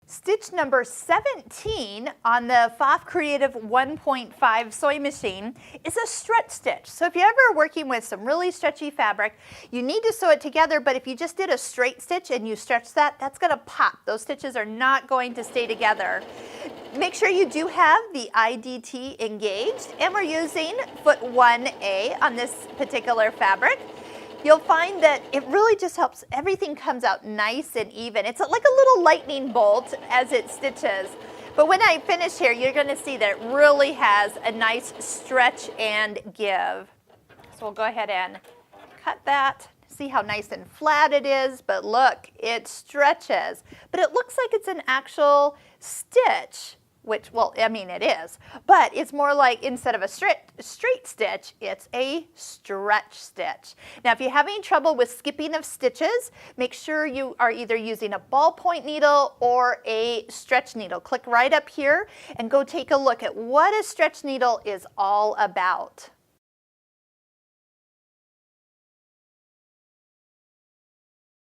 Stitch number 17 on the Pfaff Creative 1.5 sewing machine is a stretch stitch. So if you're ever working with some really stretchy fabric, you need to sew it together, but if you just did a straight stitch and you stretch that, that's going to pop. Those stitches are not going to stay together. Make sure you do have the IDT engaged, and we're using foot 1A on this particular fabric. You'll find that it really just helps, everything comes out nice and even. It's like a little lightning bolt as it stitches. But when I finish here, you're going to see that it really has a nice stretch and give. So we'll go ahead and cut that. See how nice and flat it is, but look, it stretches. But it looks like it's an actual stitch, which, well, I mean it is, but it's more like instead of a straight stitch, it's a stretch stitch. Now if you're having trouble with skipping of stitches, make sure you are either using a ballpoint needle or a stretch needle. Click right up here and go take a look at what a stretch needle is all about.